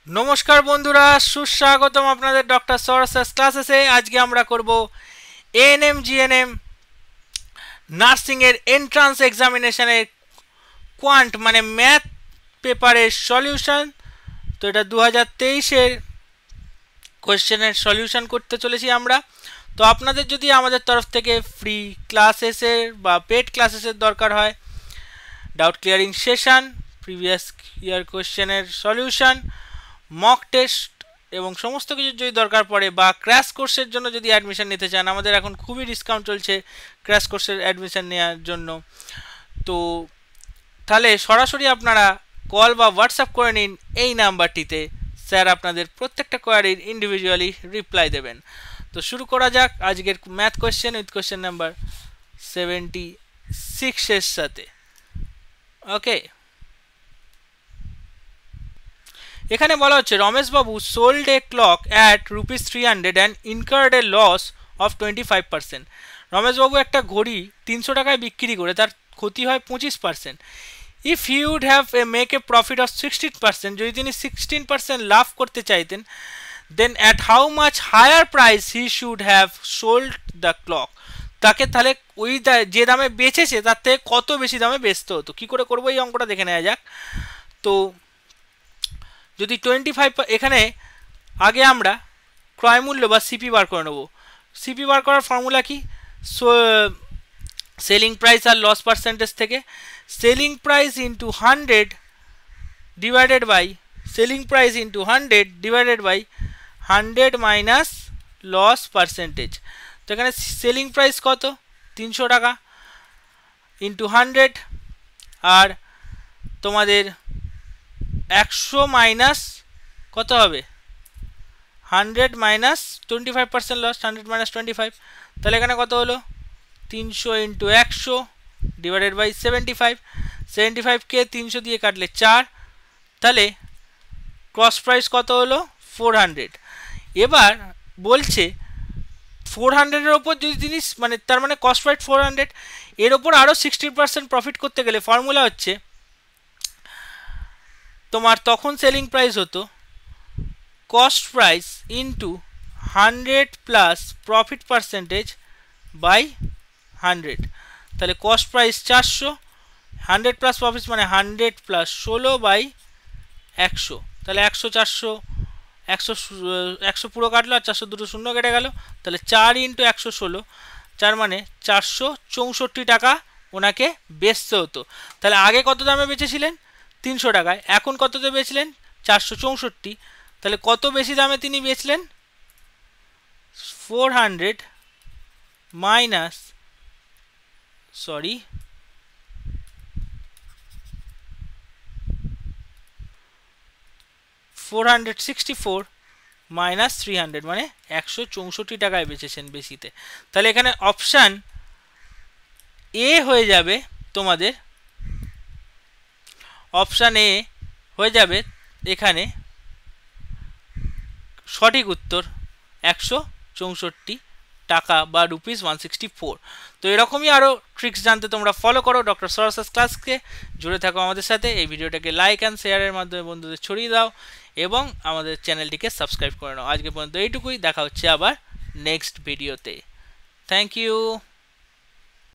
নমস্কার বন্ধুরা, সুস্বাগতম আপনাদের ডক্টর সরস ক্লাসেসে। আজকে আমরা করব এএনএম জিএনএম নার্সিং এর এন্ট্রান্স এক্সামিনেশনের কোয়ান্ট মানে ম্যাথ পেপারের সলিউশন। তো এটা 2023-এর কোয়েশ্চেনের সলিউশন করতে চলেছি আমরা। তো আপনাদের যদি আমাদের তরফ থেকে ফ্রি ক্লাসেসের বা পেড ক্লাসেসের দরকার হয়, doubt clearing session, previous year কোয়েশ্চেনের সলিউশন, মক টেস্ট এবং সমস্ত কিছুর যদি দরকার পড়ে, বা ক্র্যাশ কোর্সের জন্য যদি অ্যাডমিশন নিতে চান, আমাদের এখন খুবই ডিসকাউন্ট চলছে ক্র্যাশ কোর্সের অ্যাডমিশন নেওয়ার জন্য। তো তাহলে সরাসরি আপনারা কল বা হোয়াটসঅ্যাপ করে নিন এই নাম্বারটিতে। স্যার আপনাদের প্রত্যেকটা কোয়ারির ইন্ডিভিজুয়ালি রিপ্লাই দেবেন। তো শুরু করা যাক আজকের math question with question number 76-এর সাথে। ওকে, এখানে বলা হচ্ছে Rameshbabu sold a clock at ₹300 and incurred a loss of 25%। Rameshbabu একটা ঘড়ি 300 টাকায় বিক্রি করে তার ক্ষতি হয় 25%। If he would have make a profit of 16%, যদি তিনি 16% লাভ করতে চাইতেন, then at how much higher price he should have sold the clock. তাকে তাহলে ওই যে দামে বেচেছে তার থেকে কত বেশি দামে বেচতে হতো। কী করে করবো এই অঙ্কটা দেখে নেওয়া যাক। তো যদি 25, এখানে আগে আমরা ক্রয় মূল্য বা সিপি বার করে নেব। সিপি বার করার ফর্মুলা কি? সেলিং প্রাইস আর লস পার্সেন্টেজ থেকে selling price into 100 divided by selling price into 100 divided by 100 minus loss percentage. তো এখানে সেলিং প্রাইস কত? 300 টাকা ইন্টু 100, আর তোমাদের 100 মাইনাস কত হবে? 100 মাইনাস 25% লস, 100 মাইনাস 25, তাহলে এখানে কত হলো? 300 ইন্টু 100 ডিভাইডেড বাই 75। 75কে 300 দিয়ে কাটলে 4, তাহলে ক্রস প্রাইস কত হলো? 400। এবার বলছে 400-এর ওপর যদি জিনিস মানে তার মানে কস্ট প্রাইস 400, এর ওপর আরও 60% প্রফিট করতে গেলে ফর্মুলা হচ্ছে তোমার তখন সেলিং প্রাইস হতো cost price into 100 plus profit percentage by 100। তাহলে কস্ট প্রাইস 400, 100 প্লাস প্রফিট মানে 100 প্লাস 16 বাই 100। তাহলে 100 400 100 পুরো কাটলো, আর 400 দুটো শূন্য কেটে গেল। তাহলে 4 ইন্টু 116, 4 মানে 464 টাকা ওনাকে বেচতে হতো। তাহলে আগে কত দামে বেচেছিলেন? 300 টাকায়। এখন কততে বেচলেন? 464। তাহলে কত বেশি দামে তিনি বেচলেন? 400 মাইনাস 464 মাইনাস 300 মানে 164 টাকায় বেচেছেন বেশিতে। তাহলে এখানে অপশান এ হয়ে যাবে তোমাদের, অপশান এ হয়ে যাবে এখানে সঠিক উত্তর 164 টাকা বা ₹164। তো এরকমই আরও ট্রিক্স জানতে তোমরা ফলো করো ডক্টর সরস ক্লাসকে, জুড়ে থাকো আমাদের সাথে। এই ভিডিওটাকে লাইক অ্যান্ড শেয়ারের মাধ্যমে বন্ধুদের ছড়িয়ে দাও এবং আমাদের চ্যানেলটিকে সাবস্ক্রাইব করে নাও। আজকে পর্যন্ত এইটুকুই, দেখা হচ্ছে আবার নেক্সট ভিডিওতে। Thank you.